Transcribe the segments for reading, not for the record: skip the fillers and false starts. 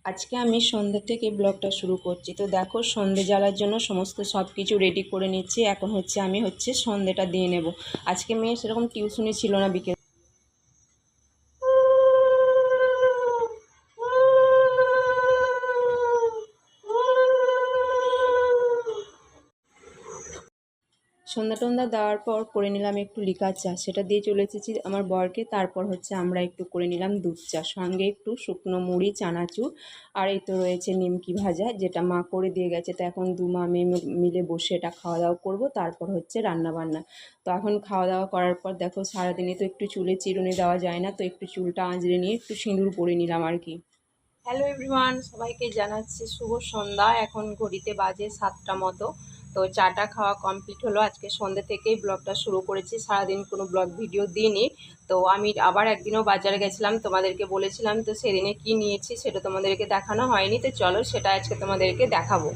আজকে আমি সন্ধ্যে থেকে ব্লগটা শুরু করছি। তো দেখো, সন্ধে জ্বালার জন্য সমস্ত সব কিছু রেডি করে নিচ্ছি। এখন আমি সন্ধেটা দিয়ে নেব। আজকে মেয়ে সেরকম টিউশনি ছিল না বিকেল। সন্ধ্যা টন্ধা দেওয়ার পর করে নিলাম একটু লিকার চা, সেটা দিয়ে চলে এসেছি আমার বরকে। তারপর আমরা একটু করে নিলাম দুধ চা, সঙ্গে একটু শুকনো মুড়ি, চানাচুর, আর এই তো রয়েছে নিমকি ভাজা, যেটা মা করে দিয়ে গেছে। তো এখন দু মা মেয়ে মিলে বসে এটা খাওয়া দাওয়া করবো। তারপর রান্না বান্না। তো এখন খাওয়া দাওয়া করার পর দেখো, সারাদিনে তো একটু চুলে চিরুনি দেওয়া যায় না, তো একটু চুলটা আঁচড়ে নিয়ে একটু সিঁদুর পরে নিলাম আর কি। হ্যালো এভরিওয়ান, সবাইকে জানাচ্ছি শুভ সন্ধ্যা। এখন ঘড়িতে বাজে 7টা মতো। তো চাটা খাওয়া কমপ্লিট হলো। আজকে সন্ধ্যে থেকেই ব্লগটা শুরু করেছি, সারাদিন কোনো ব্লগ ভিডিও দিইনি। তো আমি আবার একদিনও বাজারে গেছিলাম, তোমাদেরকে বলেছিলাম। তো সেদিনে কি নিয়েছি সেটা তোমাদেরকে দেখানো হয়নি, তো চলো সেটা আজকে তোমাদেরকে দেখাবো।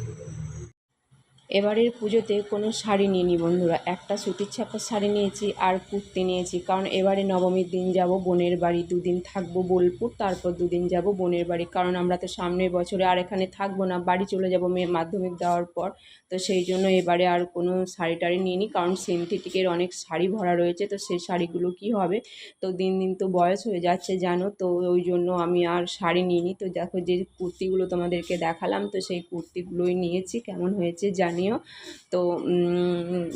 এবারের পুজোতে কোনো শাড়ি নিইনি বন্ধুরা, একটা সুতির ছাপার শাড়ি নিয়েছি আর কুর্তি নিয়েছি। কারণ এবারে নবমীর দিন যাব বোনের বাড়ি, দুদিন থাকবো বোলপুর, তারপর দুদিন যাব বোনের বাড়ি। কারণ আমরা তো সামনের বছরে আর এখানে থাকবো না, বাড়ি চলে যাব মেয়ের মাধ্যমিক দেওয়ার পর। তো সেই জন্য এবারে আর কোনো শাড়ি টাড়ি নিইনি, কারণ সিনথেটিকের অনেক শাড়ি ভরা রয়েছে। তো সেই শাড়িগুলো কি হবে, তো দিন দিন তো বয়স হয়ে যাচ্ছে জানো, তো ওই জন্য আমি আর শাড়ি নিইনি। তো দেখো, যে কুর্তিগুলো তোমাদেরকে দেখালাম, তো সেই কুর্তিগুলোই নিয়েছি। কেমন হয়েছে জানিও। তো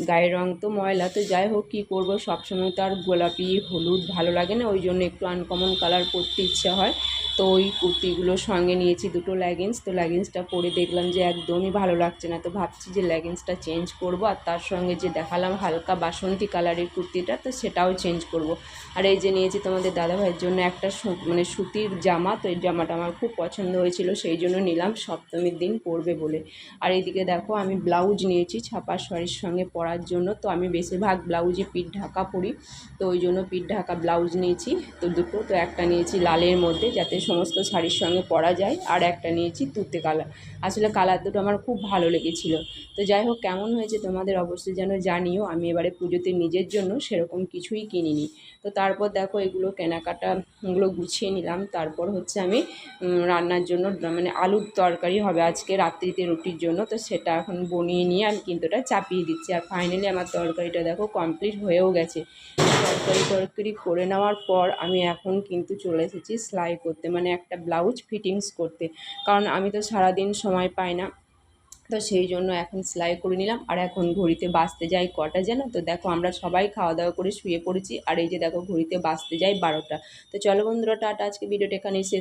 গায়ের রং তো ময়লা, তো যাই হোক, কী করবো, সবসময় তো আর গোলাপি হলুদ ভালো লাগে না, ওই জন্য একটু আনকমন কালার পরতে ইচ্ছা হয়। তো ওই কুর্তিগুলোর সঙ্গে নিয়েছি দুটো লেগিংস। তো লেগিংসটা পরে দেখলাম যে একদমই ভালো লাগছে না, তো ভাবছি যে লেগিংসটা চেঞ্জ করব। আর তার সঙ্গে যে দেখালাম হালকা বাসন্তী কালারের কুর্তিটা, তো সেটাও চেঞ্জ করব। আর এই যে নিয়েছি তোমাদের দাদাভাইয়ের জন্য একটা সুতির জামা। তো এই জামাটা আমার খুব পছন্দ হয়েছিল, সেই জন্য নিলাম, সপ্তমীর দিন পরবে বলে। আর এইদিকে দেখো, আমি ব্লাউজ নিয়েছি ছাপা শাড়ির সঙ্গে পরার জন্য। তো আমি বেশিরভাগ ব্লাউজে পিঠ ঢাকা পরি, তো ওই জন্য পিঠ ঢাকা ব্লাউজ নিয়েছি। তো দুটো, তো একটা নিয়েছি লালের মধ্যে, যাতে সমস্ত শাড়ির সঙ্গে পরা যায়, আর একটা নিয়েছি তুতে কালার। আসলে কালার দুটো আমার খুব ভালো লেগেছিলো। তো যাই হোক, কেমন হয়েছে তোমাদের অবশ্যই যেন জানিও। আমি এবারে পুজোতে নিজের জন্য সেরকম কিছুই কিনিনি। তো তারপর দেখো, এগুলো কেনাকাটাগুলো গুছিয়ে নিলাম। তারপর আমি রান্নার জন্য, মানে আলুর তরকারি হবে আজকে রাত্রিতে রুটির জন্য। তো সেটা এখন বনিয়ে নিয়ে আমি কিন্তু ওটা চাপিয়ে দিচ্ছি। আর ফাইনালি আমার তরকারিটা দেখো কমপ্লিট হয়েও গেছে। তরকারি করে নেওয়ার পর আমি এখন কিন্তু চলে এসেছি সেলাই করতে, মানে একটা ব্লাউজ ফিটিংস করতে। কারণ আমি তো সারাদিন সময় পাই না, তো সেই জন্য এখন সেলাই করে নিলাম। আর এখন ঘড়িতে বাজতে যায় কটা যেন, তো দেখো আমরা সবাই খাওয়া দাওয়া করে শুয়ে পড়েছি। আর এই যে দেখো, ঘড়িতে বাজতে যায় 12টা। তো চলো বন্ধুরা, টাটা, আজকে ভিডিওটা এখানেই শেষ।